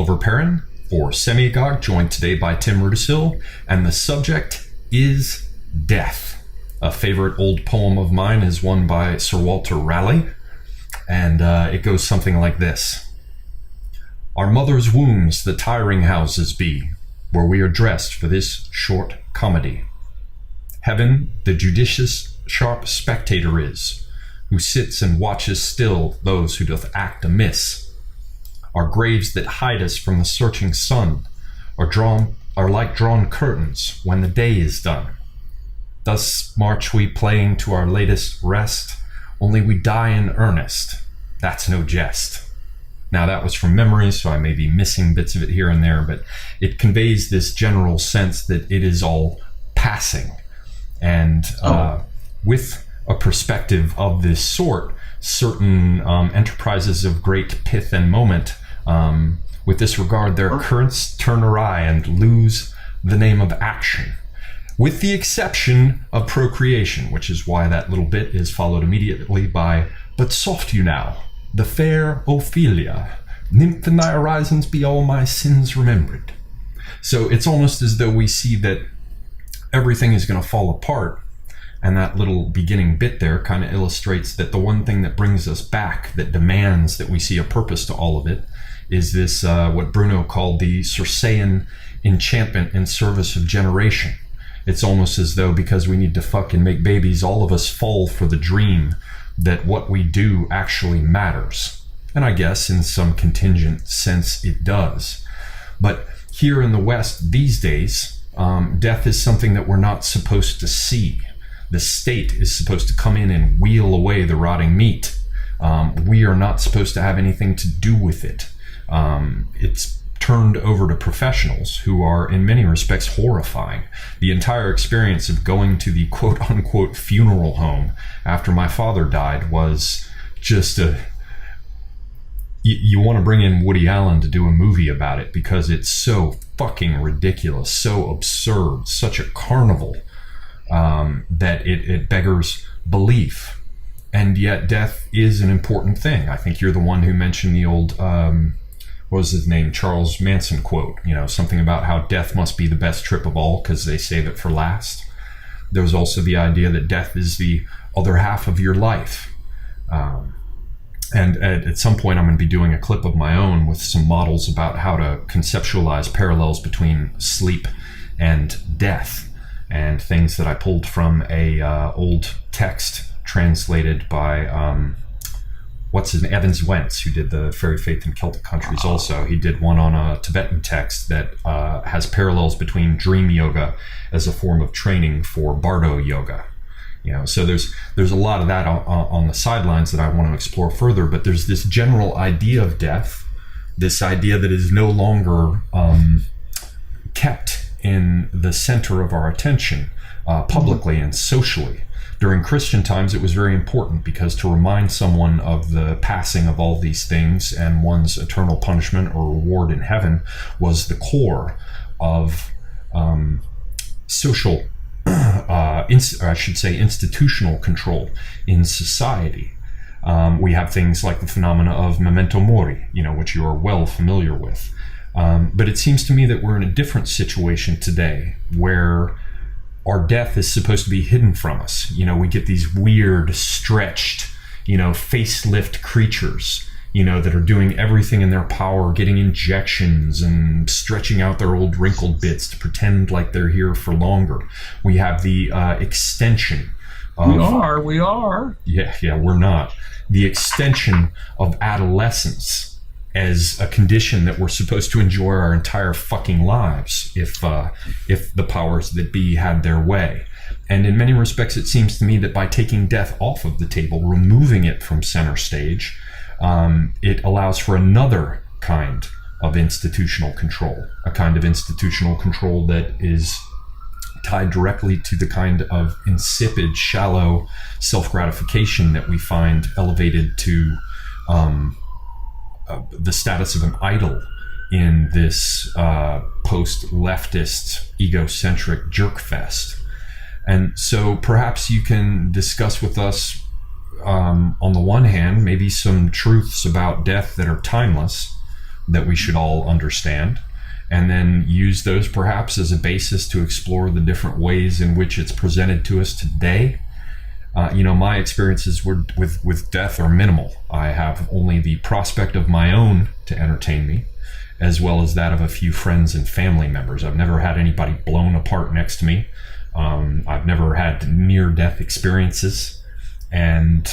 Oliver Perrin for Semiagog, joined today by Tim Rudisil, and the subject is death. A favorite old poem of mine is one by Sir Walter Raleigh, and it goes something like this. Our mother's wombs the tiring houses be, where we are dressed for this short comedy. Heaven the judicious sharp spectator is, who sits and watches still those who doth act amiss. Our graves that hide us from the searching sun are like drawn curtains when the day is done. Thus march we playing to our latest rest, only we die in earnest. That's no jest. Now that was from memory, so I may be missing bits of it here and there, but it conveys this general sense that it is all passing. And with a perspective of this sort, certain enterprises of great pith and moment, with this regard, their currents turn awry and lose the name of action, with the exception of procreation, which is why that little bit is followed immediately by, but soft you now, the fair Ophelia, nymph in thy horizons be all my sins remembered. So it's almost as though we see that everything is going to fall apart. And that little beginning bit there kind of illustrates that the one thing that brings us back, that demands that we see a purpose to all of it, is this, what Bruno called the Circean enchantment in service of generation. It's almost as though because we need to fuck and make babies, all of us fall for the dream that what we do actually matters. And I guess in some contingent sense it does. But here in the West these days, death is something that we're not supposed to see. The state is supposed to come in and wheel away the rotting meat. We are not supposed to have anything to do with it. It's turned over to professionals who are in many respects horrifying. The entire experience of going to the quote unquote funeral home after my father died was just you want to bring in Woody Allen to do a movie about it, because it's so fucking ridiculous, so absurd, such a carnival, that it beggars belief. And yet death is an important thing. I think you're the one who mentioned the old, what was his name, Charles Manson quote, something about how death must be the best trip of all because they save it for last. There was also the idea that death is the other half of your life. And at some point I'm going to be doing a clip of my own with some models about how to conceptualize parallels between sleep and death, and things that I pulled from a old text translated by Evans-Wentz, who did the Fairy Faith in Celtic Countries. Also, he did one on a Tibetan text that has parallels between dream yoga as a form of training for Bardo yoga. So there's a lot of that on the sidelines that I want to explore further. But there's this general idea of death, this idea that is no longer kept in the center of our attention publicly and socially. During Christian times, it was very important because to remind someone of the passing of all these things and one's eternal punishment or reward in heaven was the core of social, institutional control in society. We have things like the phenomena of memento mori, which you are well familiar with. But it seems to me that we're in a different situation today where our death is supposed to be hidden from us. We get these weird, stretched, facelift creatures, that are doing everything in their power, getting injections and stretching out their old wrinkled bits to pretend like they're here for longer. We have the extension of... We are. Yeah, we're not. The extension of adolescence as a condition that we're supposed to enjoy our entire fucking lives if the powers that be had their way. And in many respects, it seems to me that by taking death off of the table, removing it from center stage, it allows for another kind of institutional control, a kind of institutional control that is tied directly to the kind of insipid, shallow self-gratification that we find elevated to the status of an idol in this post-leftist, egocentric jerk fest. And so perhaps you can discuss with us, on the one hand, maybe some truths about death that are timeless, that we should all understand, and then use those perhaps as a basis to explore the different ways in which it's presented to us today. My experiences with death are minimal. I have only the prospect of my own to entertain me, as well as that of a few friends and family members. I've never had anybody blown apart next to me. I've never had near-death experiences, and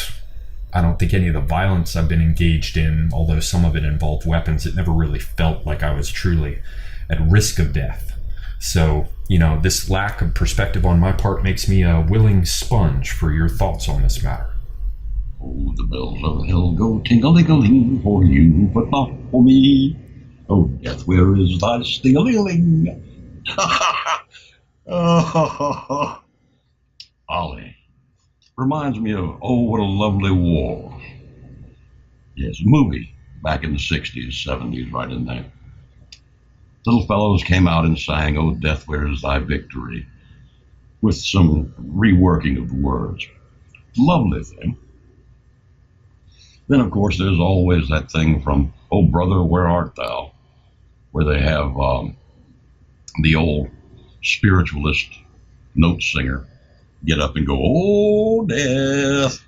I don't think any of the violence I've been engaged in, although some of it involved weapons, it never really felt like I was truly at risk of death. So, this lack of perspective on my part makes me a willing sponge for your thoughts on this matter. Oh, the bells of hell go ting-a-ling-a-ling for you, but not for me. Oh, death, where is thy sting-a-ling-a-ling? Oh, Ollie. Reminds me of, oh, what a lovely war. Yes, a movie back in the 60s, 70s, right in there. Little fellows came out and sang, oh, death, where is thy victory? With some reworking of the words. Lovely thing. Then, of course, there's always that thing from, oh, brother, where art thou? Where they have the old spiritualist note singer get up and go, oh, death,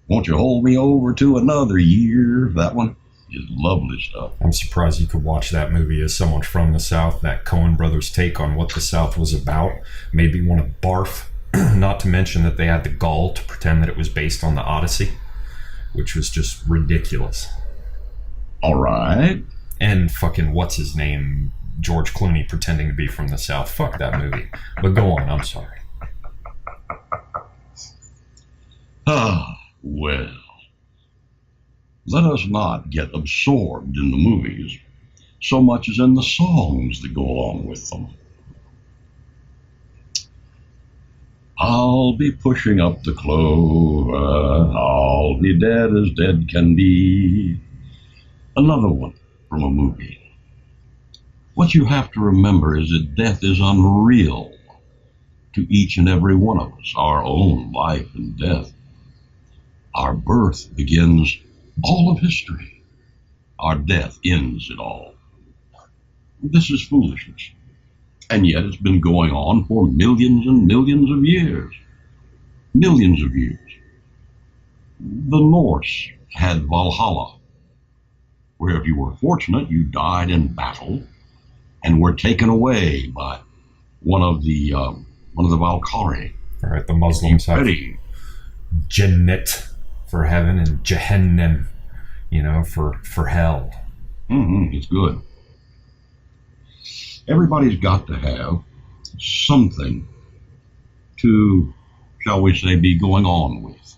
won't you hold me over to another year? That one is lovely stuff. I'm surprised you could watch that movie as someone from the South. That Coen brothers take on what the South was about made me want to barf. Not to mention that they had the gall to pretend that it was based on the Odyssey, which was just ridiculous. All right. And fucking what's his name, George Clooney, pretending to be from the South. Fuck that movie. But go on, I'm sorry. Well, let us not get absorbed in the movies so much as in the songs that go along with them. I'll be pushing up the clover, I'll be dead as dead can be. Another one from a movie. What you have to remember is that death is unreal to each and every one of us, our own life and death. Our birth begins all of history. Our death ends it all. This is foolishness. And yet it's been going on for millions and millions of years. Millions of years. The Norse had Valhalla, where if you were fortunate, you died in battle and were taken away by one of the Valkyrie. All right, the Muslims have Jannat for heaven and Jahannam, for hell. It's good. Everybody's got to have something to, shall we say, be going on with.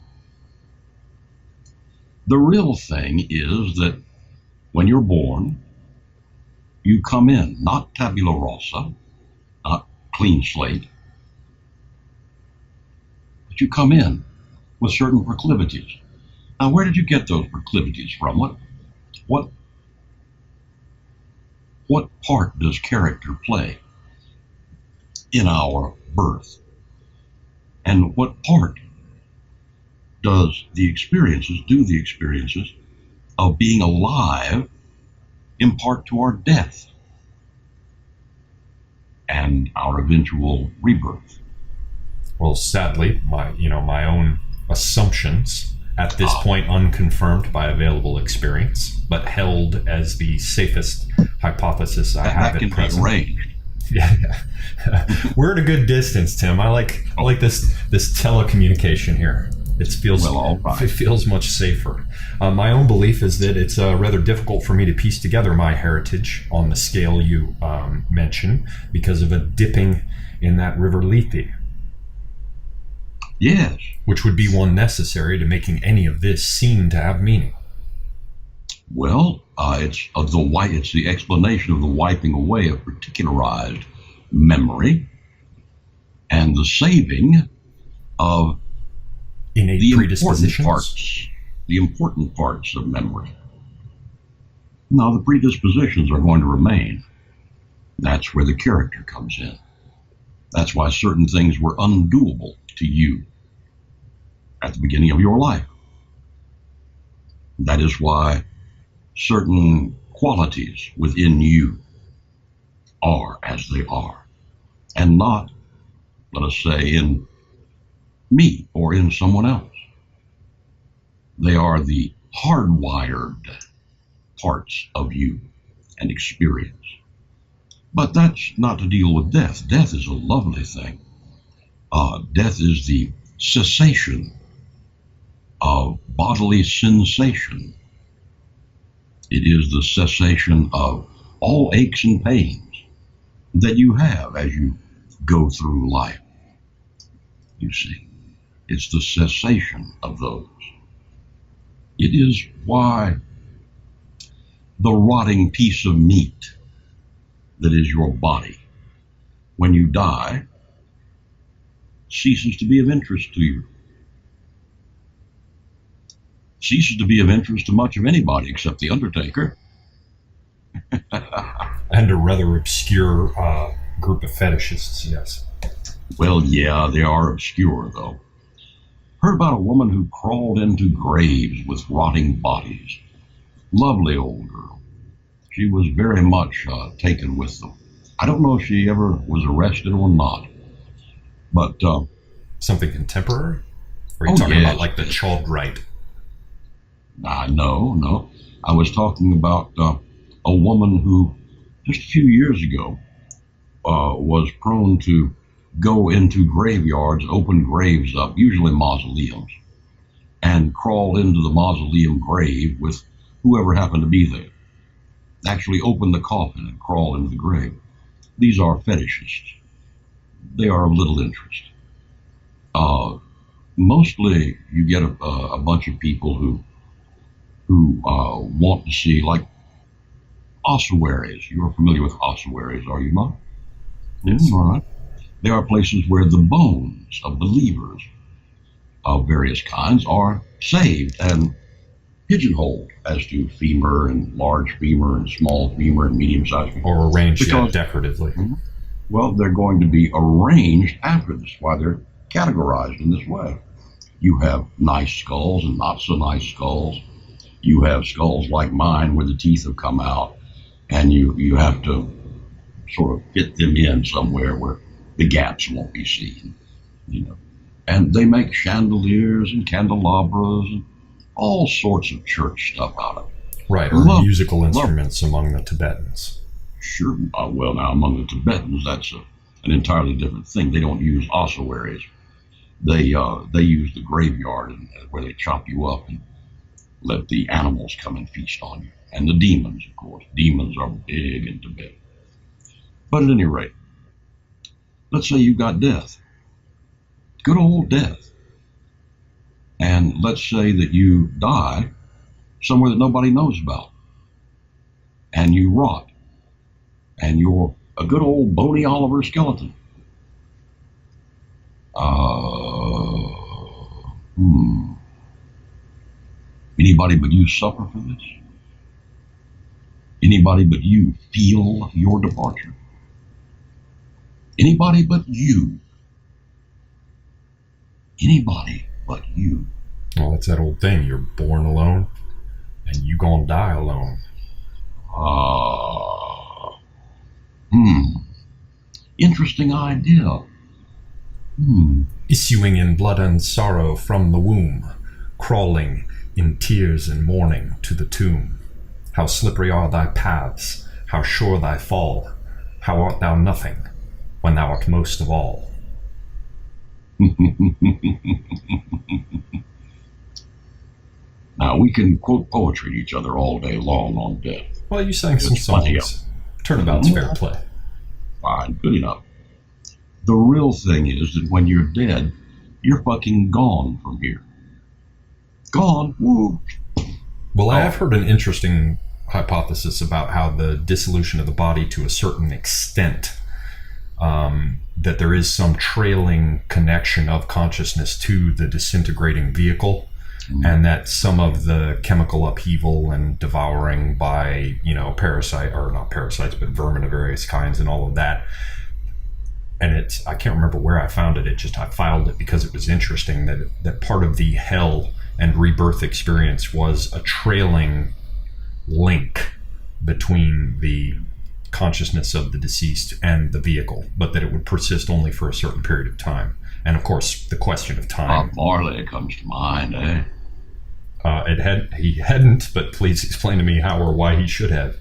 The real thing is that when you're born, you come in, not tabula rasa, not clean slate, but you come in with certain proclivities. Now, where did you get those proclivities from? What part does character play in our birth? And what part does the experiences of being alive impart to our death and our eventual rebirth? Well, sadly, my own assumptions at this point, unconfirmed by available experience, but held as the safest hypothesis I have at present. Yeah. We're at a good distance, Tim. I like this telecommunication here. It feels much safer. My own belief is that it's rather difficult for me to piece together my heritage on the scale you mentioned because of a dipping in that river Lethe. Yes. Which would be one necessary to making any of this seem to have meaning. Well, it's the explanation of the wiping away of particularized memory and the saving of innate predispositions. The important parts of memory. Now, the predispositions are going to remain. That's where the character comes in. That's why certain things were undoable to you at the beginning of your life. That is why certain qualities within you are as they are, and not, let us say, in me or in someone else. They are the hardwired parts of you and experience. But that's not to deal with death. Death is a lovely thing. Death is the cessation of bodily sensation. It is the cessation of all aches and pains that you have as you go through life. You see, it's the cessation of those. It is why the rotting piece of meat that is your body, when you die, ceases to be of interest to you. Ceases to be of interest to much of anybody except the undertaker. And a rather obscure group of fetishists, yes. Well, yeah, they are obscure, though. Heard about a woman who crawled into graves with rotting bodies. Lovely old girl. She was very much taken with them. I don't know if she ever was arrested or not. But something contemporary? Or are you talking about like the child right? No. I was talking about a woman who just a few years ago was prone to go into graveyards, open graves up, usually mausoleums, and crawl into the mausoleum grave with whoever happened to be there. Actually open the coffin and crawl into the grave. These are fetishists. They are of little interest. Mostly you get a bunch of people who want to see, like, ossuaries. You're familiar with ossuaries, are you not? Yes. All right. There are places where the bones of believers of various kinds are saved and pigeonholed as to femur and large femur and small femur and medium-sized femur. Or arranged decoratively. Well, they're going to be arranged after this, why they're categorized in this way. You have nice skulls and not so nice skulls. You have skulls like mine where the teeth have come out, and you have to sort of fit them in somewhere where the gaps won't be seen, And they make chandeliers and candelabras and all sorts of church stuff out of it. Right, or musical instruments among the Tibetans. Sure. Well, now, among the Tibetans, that's an entirely different thing. They don't use ossuaries. They use the graveyard where they chop you up and let the animals come and feast on you. And the demons, of course. Demons are big in Tibet. But at any rate, let's say you got death. Good old death. And let's say that you die somewhere that nobody knows about. And you rot. And you're a good old Boney Oliver skeleton. Anybody but you suffer for this? Anybody but you feel your departure? Anybody but you? Anybody but you? Well, it's that old thing. You're born alone, and you gonna die alone. Interesting idea. Issuing in blood and sorrow from the womb, crawling in tears and mourning to the tomb. How slippery are thy paths, how sure thy fall, how art thou nothing, when thou art most of all. Now, we can quote poetry to each other all day long on death. Well, you sang some songs. Turnabout's fair play. Fine, good enough. The real thing is that when you're dead, you're fucking gone from here. Gone. Woo. Well, I have heard an interesting hypothesis about how the dissolution of the body to a certain extent, that there is some trailing connection of consciousness to the disintegrating vehicle, and that some of the chemical upheaval and devouring by, parasite, or not parasites, but vermin of various kinds and all of that. And I can't remember where I found it. I filed it because it was interesting that part of the hell and rebirth experience was a trailing link between the consciousness of the deceased and the vehicle, but that it would persist only for a certain period of time. And of course, the question of time. Bob Marley comes to mind, eh? He hadn't, but please explain to me how or why he should have.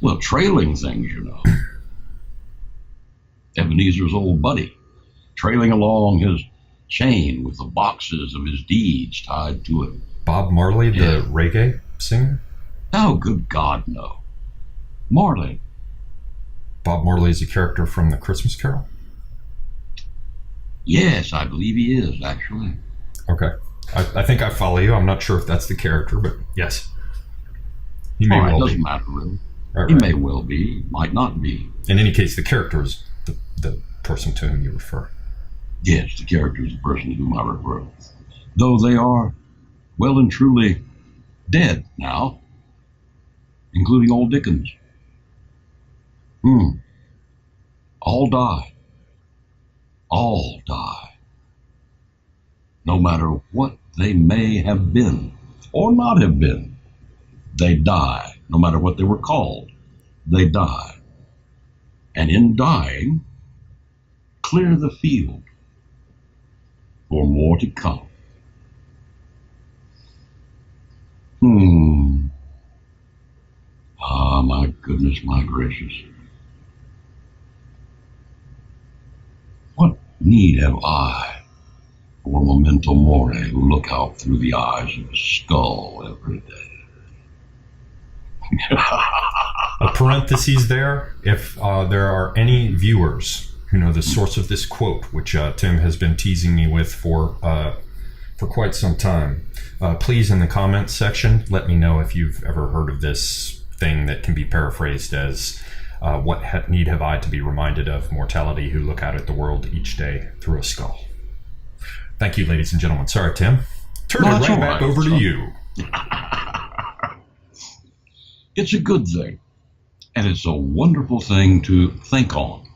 Well, trailing things, you know. Ebenezer's old buddy, trailing along his chain with the boxes of his deeds tied to it. Bob Marley, the reggae singer? Oh, good God, no. Marley. Bob Marley is a character from the Christmas Carol? Yes, I believe he is, actually. Okay. I think I follow you. I'm not sure if that's the character, but yes. He may well be. Doesn't matter, really. Right, he may well be, might not be. In any case, the character is the person to whom you refer. Yes, the character is the person to whom I refer. Though they are well and truly dead now, including old Dickens. All die. All die. No matter what they may have been or not have been, they die. No matter what they were called, they die. And in dying, clear the field for more to come. Ah, my goodness, my gracious. What need have I for a memento mori who look out through the eyes of a skull every day? A parenthesis there, if there are any viewers who know the source of this quote, which Tim has been teasing me with for quite some time, please in the comments section let me know if you've ever heard of this thing that can be paraphrased as what need have I to be reminded of mortality who look out at the world each day through a skull. Thank you, ladies and gentlemen. Sorry, Tim. Turn it right back over to you. It's a good thing, and it's a wonderful thing to think on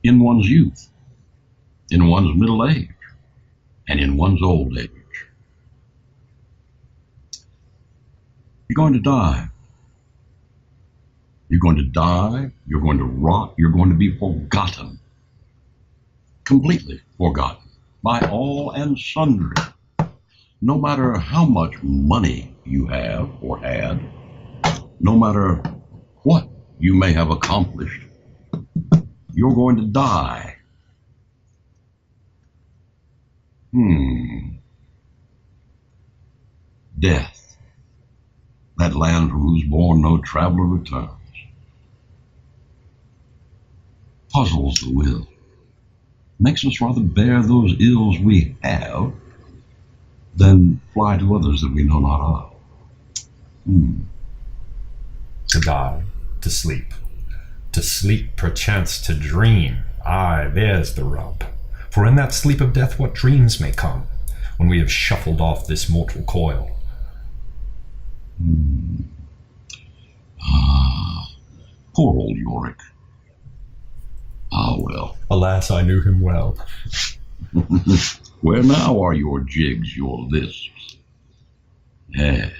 in one's youth, in one's middle age, and in one's old age. You're going to die. You're going to die, you're going to rot, you're going to be forgotten, completely forgotten by all and sundry. No matter how much money you have or had, no matter what you may have accomplished, you're going to die. Death, that land from whose bourne no traveler returns, puzzles the will, makes us rather bear those ills we have than fly to others that we know not of. To die, to sleep perchance to dream. Aye, there's the rub. For in that sleep of death what dreams may come, when we have shuffled off this mortal coil. Poor old Yorick. Ah, well. Alas, I knew him well. Where now are your jigs, your lisps? Yes.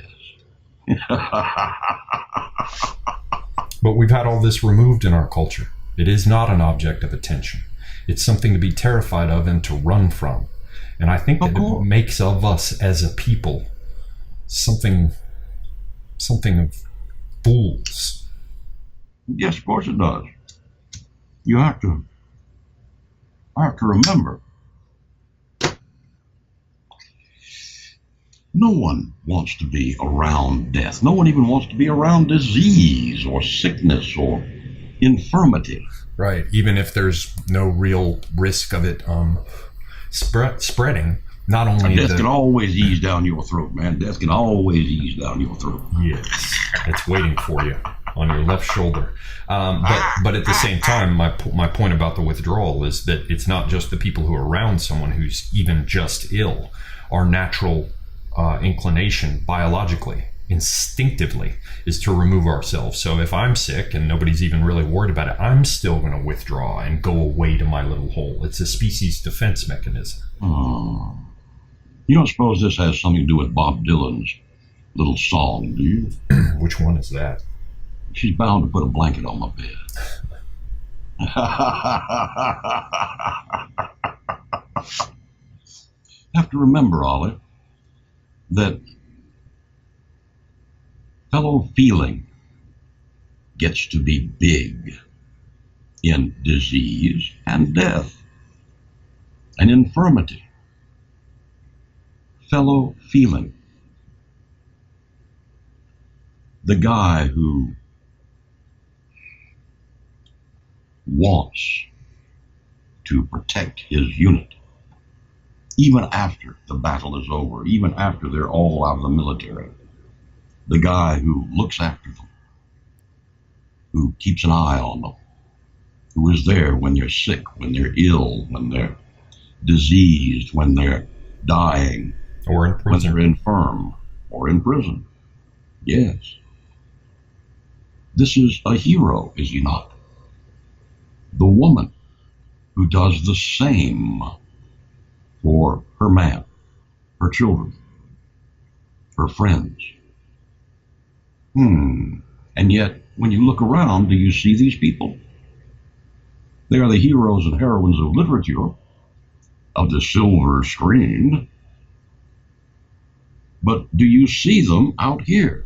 But we've had all this removed in our culture. It is not an object of attention. It's something to be terrified of and to run from. And I think that it makes of us as a people something of fools. Yes, of course it does. You have to remember, no one wants to be around death. No one even wants to be around disease or sickness or infirmity. Right, even if there's no real risk of it spreading. Not only death can always ease down your throat, man. Death can always ease down your throat. Yes, it's waiting for you on your left shoulder. But at the same time, my point about the withdrawal is that it's not just the people who are around someone who's even just ill. Our natural inclination, biologically, instinctively, is to remove ourselves. So if I'm sick and nobody's even really worried about it, I'm still going to withdraw and go away to my little hole. It's a species defense mechanism. You don't suppose this has something to do with Bob Dylan's little song, do you? Which one is that? She's bound to put a blanket on my bed. Have to remember, Ollie, that fellow feeling gets to be big in disease and death and infirmity. Fellow feeling. The guy who wants to protect his unit, even after the battle is over, even after they're all out of the military. The guy who looks after them, who keeps an eye on them, who is there when they're sick, when they're ill, when they're diseased, when they're dying, Or in when prison. they're infirm, or in prison. Yes. This is a hero, is he not? The woman who does the same for her man, her children, her friends. And yet, when you look around, do you see these people? They are the heroes and heroines of literature, of the silver screen. But do you see them out here?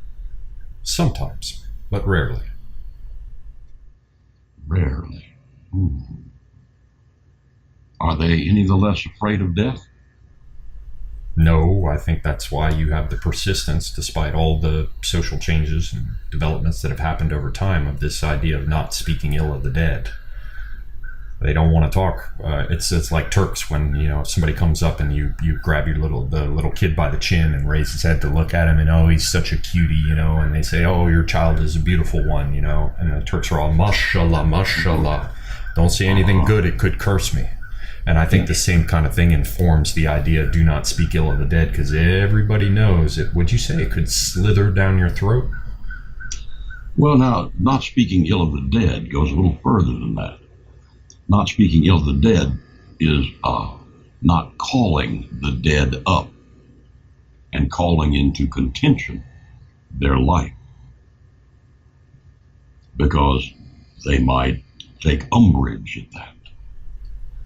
Sometimes, but rarely. Rarely. Are they any the less afraid of death? No, I think that's why you have the persistence, despite all the social changes and developments that have happened over time, of this idea of not speaking ill of the dead. They don't want to talk. It's like Turks when somebody comes up and you grab the little kid by the chin and raise his head to look at him, and oh, he's such a cutie, and they say, oh, your child is a beautiful one, and the Turks are all mashallah, mashallah. Don't say anything good, it could curse me. And I think the same kind of thing informs the idea, do not speak ill of the dead, because everybody knows it. Would you say it could slither down your throat? Well, now, not speaking ill of the dead goes a little further than that. Not speaking ill of the dead is not calling the dead up and calling into contention their life, because they might take umbrage at that.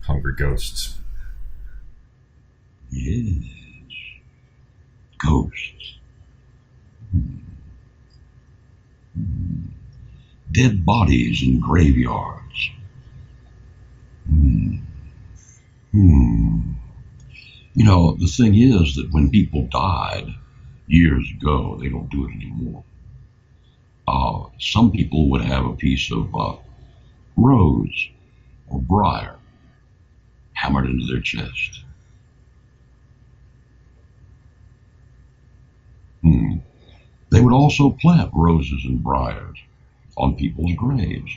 Hungry ghosts. Yes. Ghosts. Dead bodies in graveyards. The thing is that when people died years ago, they don't do it anymore. Some people would have a piece of rose or briar hammered into their chest. They would also plant roses and briars on people's graves.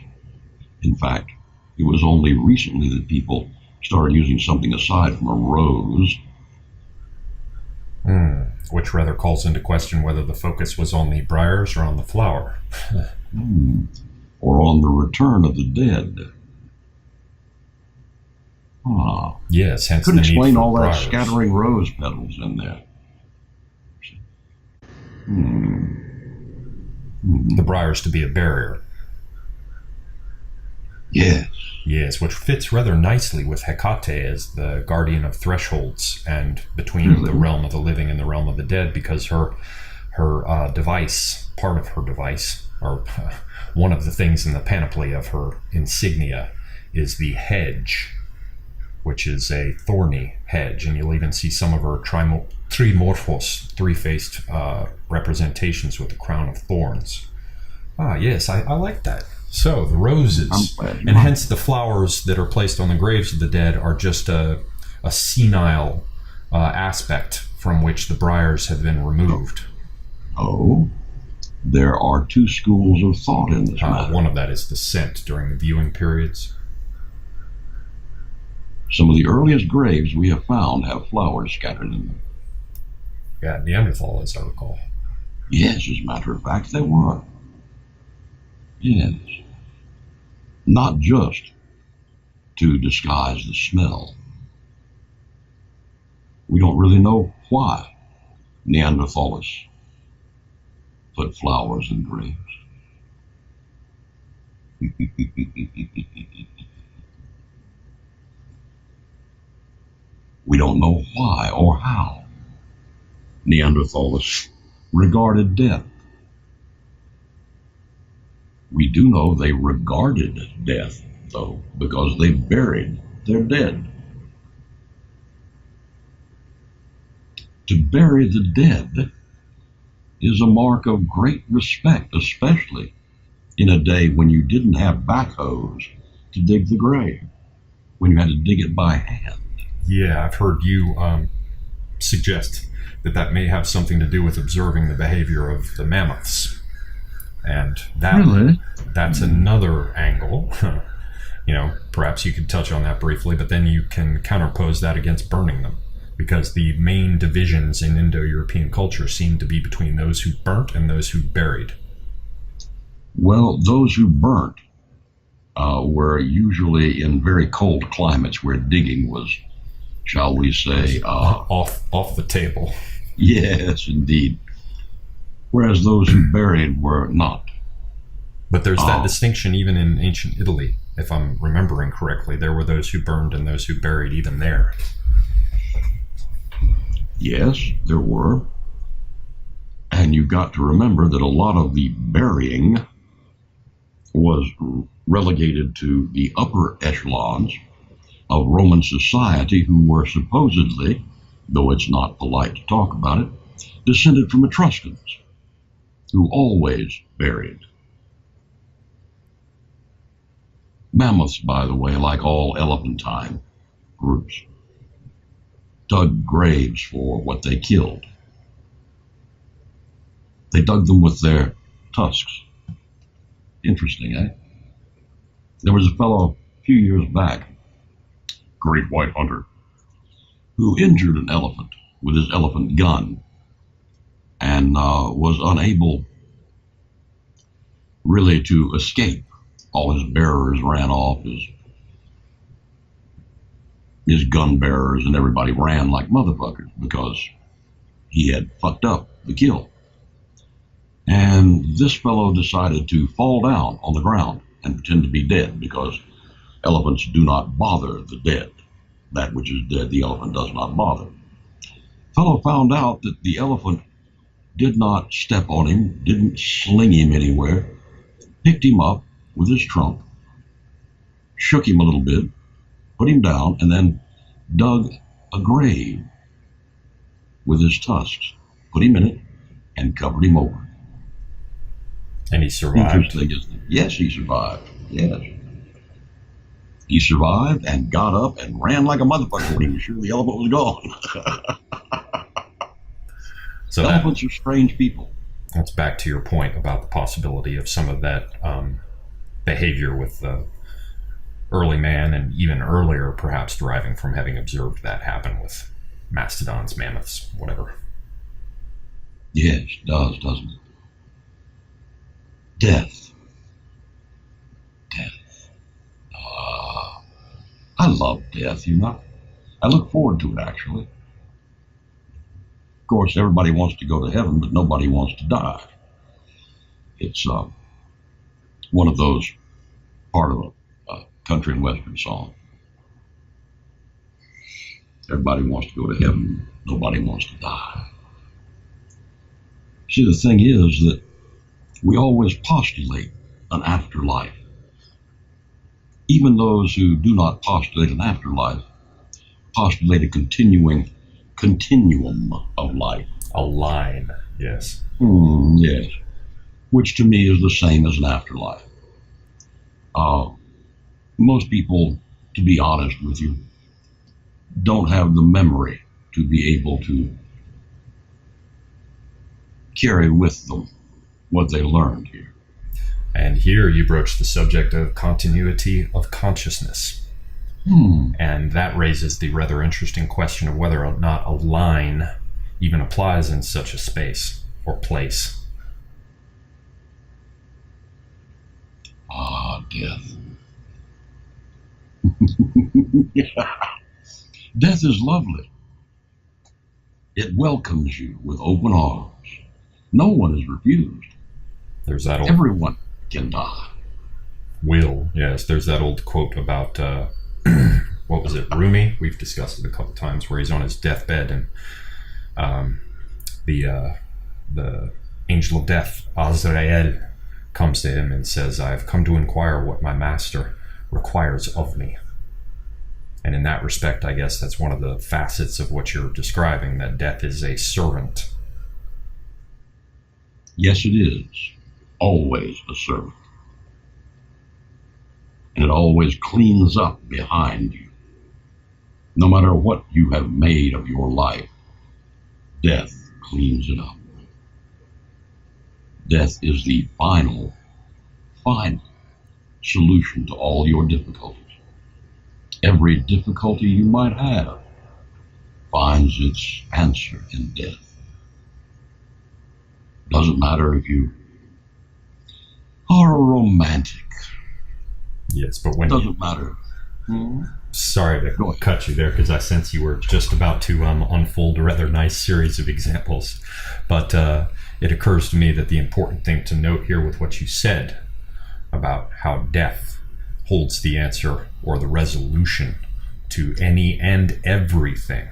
In fact, it was only recently that people started using something aside from a rose. Which rather calls into question whether the focus was on the briars or on the flower. Or on the return of the dead. Yes, hence Couldn't the need explain for all briars. that scattering rose petals in there. The briars to be a barrier. Yes. Yes, which fits rather nicely with Hecate as the guardian of thresholds and between the realm of the living and the realm of the dead, because her device, part of her device, or one of the things in the panoply of her insignia, is the hedge, which is a thorny hedge, and you'll even see some of her trimorphos, three-faced representations with the crown of thorns. Yes, I like that. So the roses, and hence the flowers that are placed on the graves of the dead are just a senile aspect from which the briars have been removed. Oh, there are two schools of thought in this matter. One of that is the scent during the viewing periods. Some of the earliest graves we have found have flowers scattered in them. Yeah, Neanderthal, as I recall. Yes, as a matter of fact, they were. Yes. Not just to disguise the smell. We don't really know why Neanderthals put flowers in graves. We don't know why or how Neanderthals regarded death. We do know they regarded death, though, because they buried their dead. To bury the dead is a mark of great respect, especially in a day when you didn't have backhoes to dig the grave, when you had to dig it by hand. Yeah, I've heard you suggest that that may have something to do with observing the behavior of the mammoths. And that's another angle. Perhaps you could touch on that briefly, but then you can counterpose that against burning them, because the main divisions in Indo-European culture seem to be between those who burnt and those who buried. Well, those who burnt were usually in very cold climates where digging was, shall we say, off the table. Yes, indeed. Whereas those who buried were not. But there's that distinction even in ancient Italy, if I'm remembering correctly. There were those who burned and those who buried even there. Yes, there were. And you've got to remember that a lot of the burying was relegated to the upper echelons of Roman society, who were supposedly, though it's not polite to talk about it, descended from Etruscans, who always buried. Mammoths, by the way, like all elephantine groups, dug graves for what they killed. They dug them with their tusks. Interesting, eh? There was a fellow a few years back, great white hunter, who injured an elephant with his elephant gun and was unable really to escape. All his bearers ran off, his gun bearers and everybody ran like motherfuckers because he had fucked up the kill. And this fellow decided to fall down on the ground and pretend to be dead, because elephants do not bother the dead. That which is dead, the elephant does not bother. Fellow found out that the elephant did not step on him, didn't sling him anywhere, picked him up with his trunk, shook him a little bit, put him down, and then dug a grave with his tusks, put him in it, and covered him over. And he survived? Yes, he survived. Yes. He survived and got up and ran like a motherfucker when he was sure the elephant was gone. So elephants are strange people. That's back to your point about the possibility of some of that behavior with the early man, and even earlier perhaps deriving from having observed that happen with mastodons, mammoths, whatever. Yes, it does, doesn't it? Death. I love death, I look forward to it, actually. Of course, everybody wants to go to heaven, but nobody wants to die. It's one of those part of a country and western song. Everybody wants to go to heaven, nobody wants to die. See, the thing is that we always postulate an afterlife. Even those who do not postulate an afterlife postulate a continuum of life. A line, yes. Yes. Which to me is the same as an afterlife. Most people, to be honest with you, don't have the memory to be able to carry with them what they learned here. And here you broach the subject of continuity of consciousness. And that raises the rather interesting question of whether or not a line even applies in such a space or place. Death. Death is lovely. It welcomes you with open arms. No one is refused. There's that old Everyone can die. will. Yes, there's that old quote about what was it, Rumi? We've discussed it a couple times, where he's on his deathbed and the angel of death, Azrael, comes to him and says, "I've come to inquire what my master requires of me." And in that respect, I guess that's one of the facets of what you're describing, that death is a servant. Yes, it is. Always a servant. And it always cleans up behind you. No matter what you have made of your life, death cleans it up. Death is the final solution to all your difficulties. Every difficulty you might have finds its answer in death. Doesn't matter if you are a romantic. Yes, but when Doesn't matter. Sorry to cut you there, because I sense you were just about to unfold a rather nice series of examples. But it occurs to me that the important thing to note here with what you said about how death holds the answer or the resolution to any and everything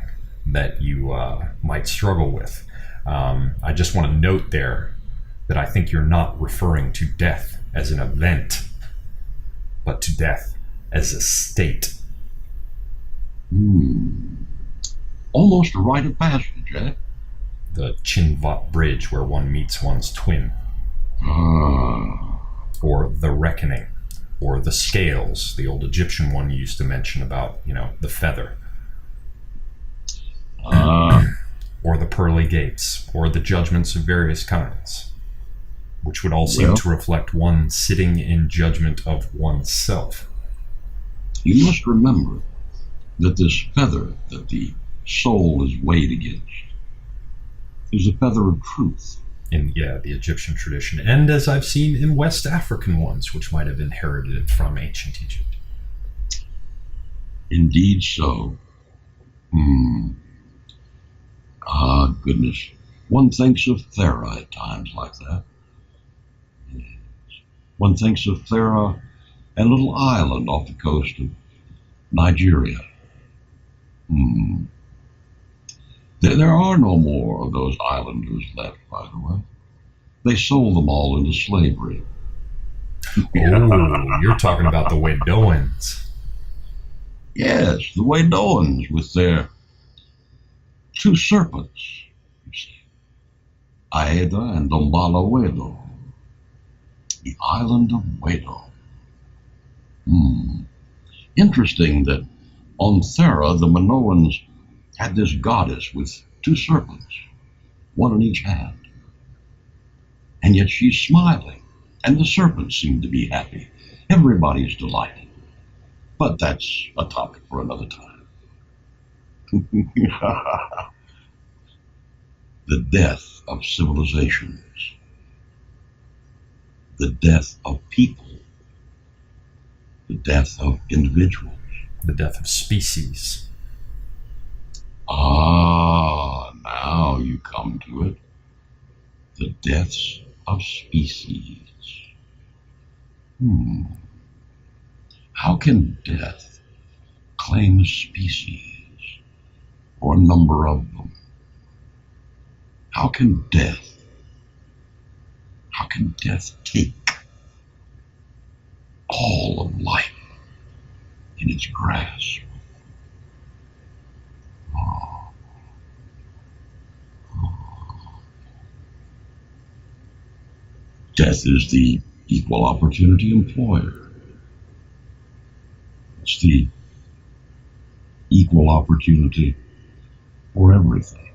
that you might struggle with. I just want to note there that I think you're not referring to death as an event, but to death as a state. Almost a rite of passage, eh? The Chinvat Bridge where one meets one's twin. Or the reckoning. Or the scales, the old Egyptian one you used to mention about, the feather. Or the pearly gates, or the judgments of various kinds, which would all seem to reflect one sitting in judgment of oneself. You must remember that this feather that the soul is weighed against is a feather of truth. In the Egyptian tradition, and as I've seen in West African ones, which might have inherited it from ancient Egypt. Indeed so. Goodness. One thinks of Thera at times like that. Yes. One thinks of Thera, a little island off the coast of Nigeria. There are no more of those islanders left, by the way. They sold them all into slavery. Oh, you're talking about the Wedoans. Yes, the Wedoans with their two serpents, you see. Aeda and Dombala Wedo. The island of Wedo. Interesting that on Thera, the Minoans had this goddess with two serpents, one in each hand. And yet she's smiling, and the serpents seem to be happy. Everybody's delighted. But that's a topic for another time. The death of civilizations. The death of people. The death of individuals. The death of species. Now you come to it. The deaths of species. How can death claim a species or a number of them? How can death take all of life in its grasp? Death is the equal opportunity employer. It's the equal opportunity for everything.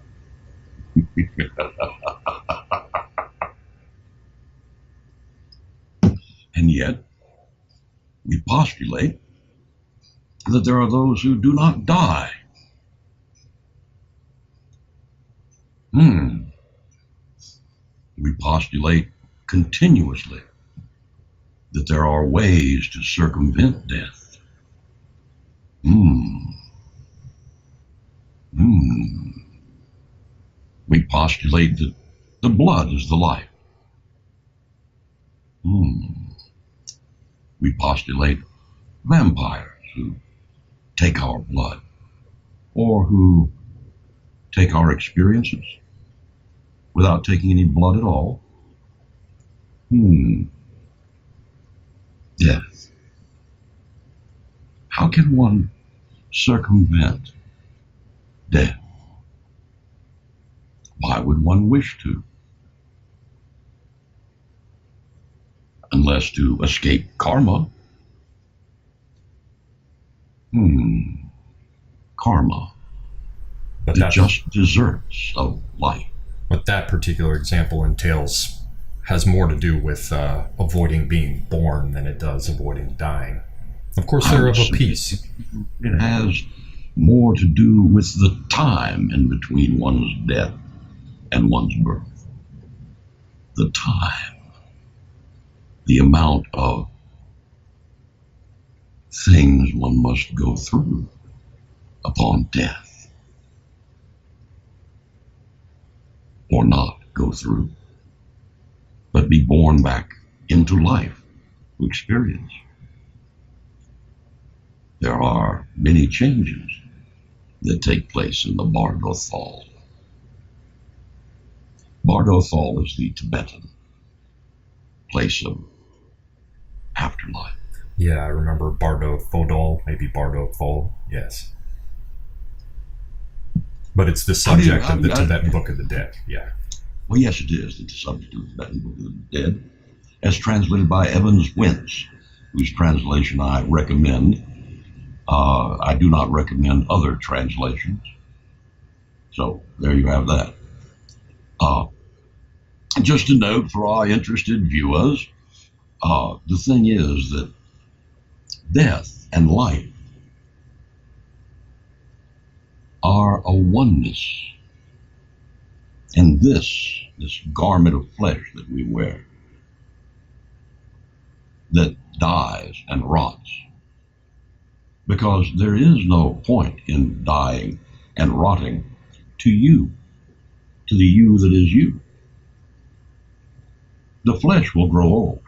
And yet, we postulate that there are those who do not die. We postulate continuously that there are ways to circumvent death. We postulate that The blood is the life. We postulate vampires who take our blood, or who take our experiences without taking any blood at all. Death. How can one circumvent death? Why would one wish to? Unless to escape karma. Karma. But The just desserts of life. But that particular example has more to do with avoiding being born than it does avoiding dying. Of course, they're of a piece. It has more to do with the time in between one's death and one's birth. The time. The amount of things one must go through upon death. Or not go through, but be born back into life to experience. There are many changes that take place in the Bardo-thal. Bardo-thal is the Tibetan place of afterlife. Yeah, I remember Bardo-Thodol, maybe Bardo-Thal, yes. But it's the subject of the Tibetan Book of the Dead, yeah. Well, yes, it is. It's the subject of the Tibetan Book of the Dead, as translated by Evans-Wentz, whose translation I recommend. I do not recommend other translations. So there you have that. Just a note for our interested viewers, the thing is that death and life are a oneness. And this garment of flesh that we wear, that dies and rots, because there is no point in dying and rotting to you, to the you that is you. The flesh will grow old.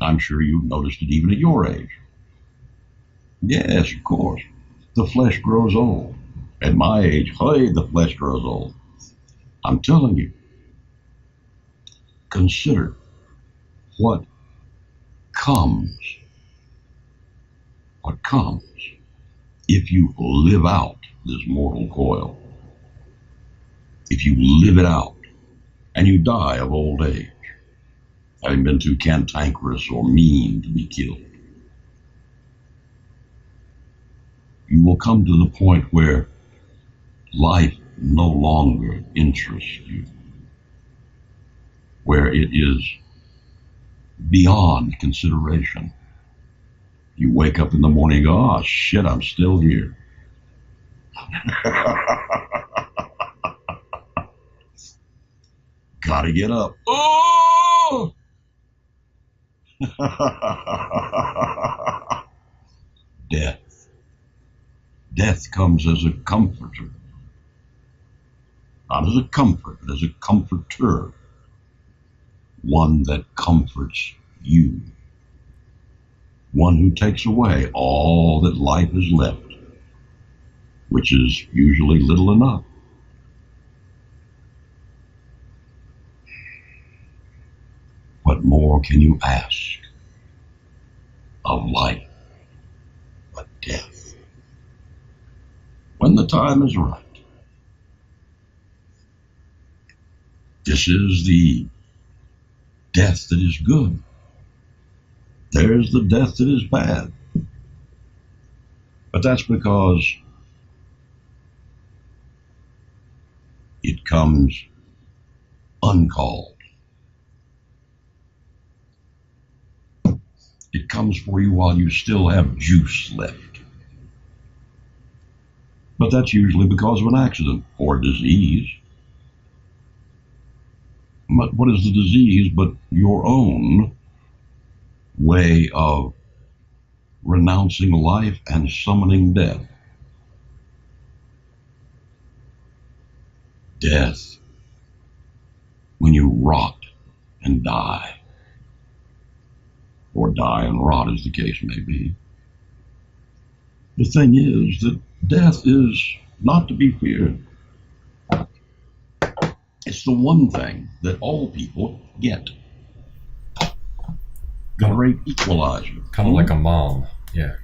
I'm sure you've noticed it even at your age. Yes, of course. The flesh grows old. At my age, hey, the flesh grows old. I'm telling you, consider what comes if you live out this mortal coil. If you live it out and you die of old age, having been too cantankerous or mean to be killed, you will come to the point where life no longer interests you, where it is beyond consideration. You wake up in the morning and go, oh shit, I'm still here. Gotta get up. Oh! Death. Death comes as a comforter. Not as a comfort, but as a comforter. One that comforts you. One who takes away all that life has left, which is usually little enough. What more can you ask of life but death? When the time is right. This is the death that is good. There's the death that is bad. But that's because it comes uncalled. It comes for you while you still have juice left. But that's usually because of an accident or disease. But what is the disease but your own way of renouncing life and summoning death? Death when you rot and die, or die and rot as the case may be. The thing is that death is not to be feared. It's the one thing that all people get. The great equalizer. Kind of like a mom, yeah.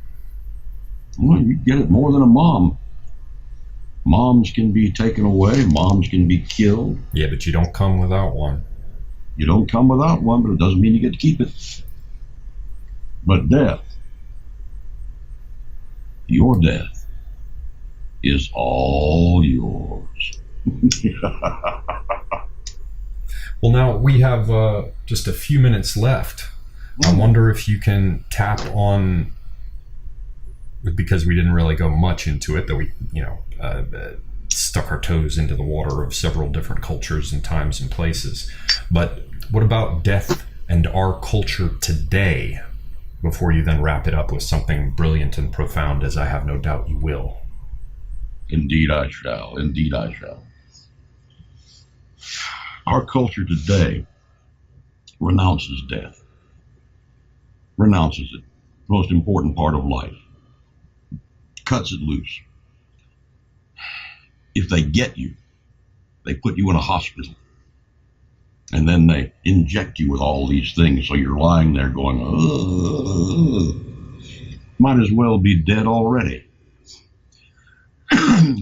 Well, you get it more than a mom. Moms can be taken away. Moms can be killed. Yeah, but you don't come without one. You don't come without one, but it doesn't mean you get to keep it. But death, your death, is all yours. Well, now we have just a few minutes left. I wonder if you can tap on, because we didn't really go much into it, that we, stuck our toes into the water of several different cultures and times and places. But what about death and our culture today, before you then wrap it up with something brilliant and profound, as I have no doubt you will? Indeed I shall. Indeed I shall. Our culture today renounces death. Renounces it. Most important part of life. Cuts it loose. If they get you, they put you in a hospital. And then they inject you with all these things, so you're lying there going, ugh. Might as well be dead already.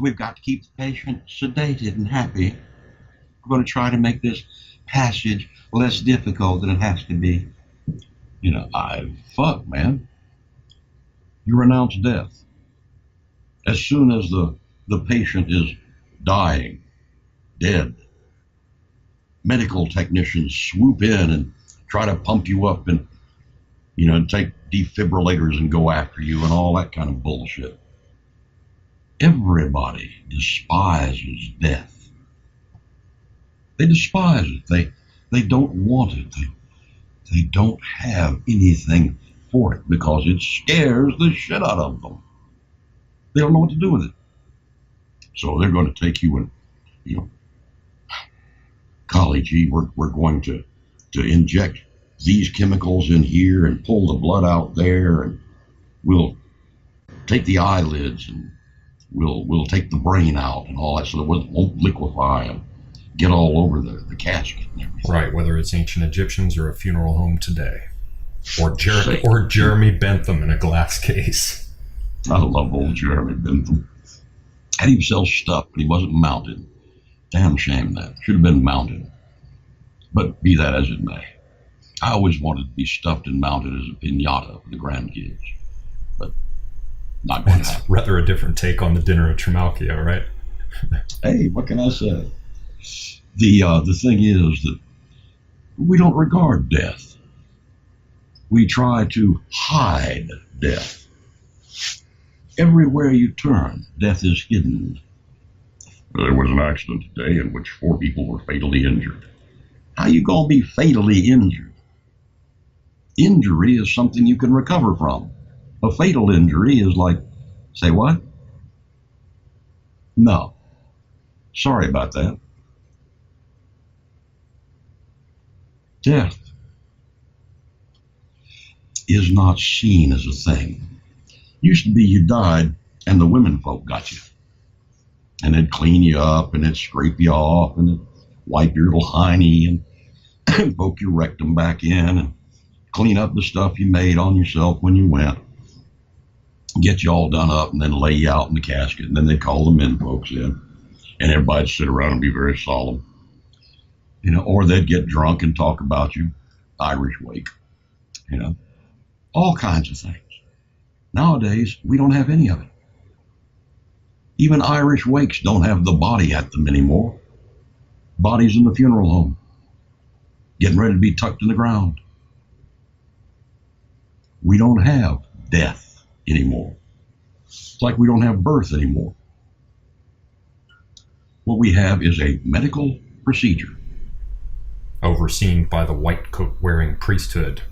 We've got to keep the patient sedated and happy. We're going to try to make this passage less difficult than it has to be. Fuck, man. You renounce death. As soon as the patient is dying, dead, medical technicians swoop in and try to pump you up and, take defibrillators and go after you and all that kind of bullshit. Everybody despises death. They despise it. They don't want it. They don't have anything for it because it scares the shit out of them. They don't know what to do with it. So they're going to take you and, golly gee, we're going to inject these chemicals in here and pull the blood out there, and we'll take the eyelids and we'll take the brain out and all that, so that it won't liquefy and get all over the casket and everything. Right, whether it's ancient Egyptians or a funeral home today, or Jeremy Bentham in a glass case. I love old Jeremy Bentham. Had himself stuffed, but he wasn't mounted. Damn shame that. Should have been mounted. But be that as it may, I always wanted to be stuffed and mounted as a piñata for the grandkids. But not going to happen. Rather a different take on the dinner at Trimalchio, right? Hey, what can I say? The thing is that we don't regard death. We try to hide death. Everywhere you turn, death is hidden. There was an accident today in which 4 people were fatally injured. How you gonna be fatally injured? Injury is something you can recover from. A fatal injury is like, say what? No. Sorry about that. Death is not seen as a thing. Used to be you died and the women folk got you. And they'd clean you up and they'd scrape you off and they'd wipe your little hiney and poke your rectum back in and clean up the stuff you made on yourself when you went. Get you all done up and then lay you out in the casket, and then they'd call the men folks in and everybody'd sit around and be very solemn. Or they'd get drunk and talk about you. Irish wake. All kinds of things. Nowadays, we don't have any of it. Even Irish wakes don't have the body at them anymore. Bodies in the funeral home, getting ready to be tucked in the ground. We don't have death anymore. It's like we don't have birth anymore. What we have is a medical procedure. Overseen by the white coat wearing priesthood,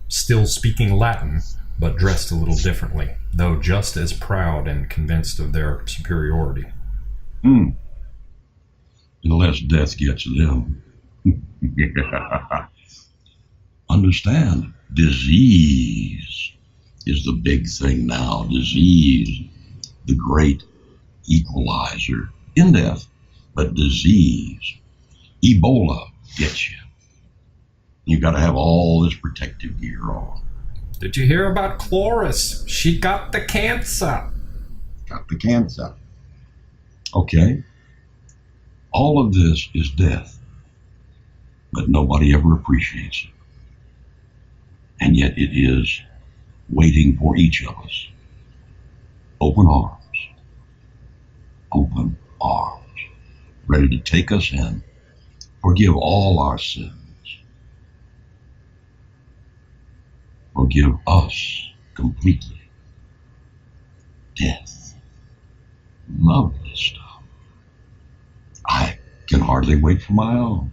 still speaking Latin, but dressed a little differently, though just as proud and convinced of their superiority. Unless death gets them. Understand, disease is the big thing now. Disease, the great equalizer in death, but disease. Ebola gets you. You got to have all this protective gear on. Did you hear about Cloris? She got the cancer. Got the cancer. Okay. All of this is death, but nobody ever appreciates it. And yet it is waiting for each of us. Open arms. Open arms. Ready to take us in. Forgive all our sins. Forgive us completely. Death. Lovely stuff. I can hardly wait for my own.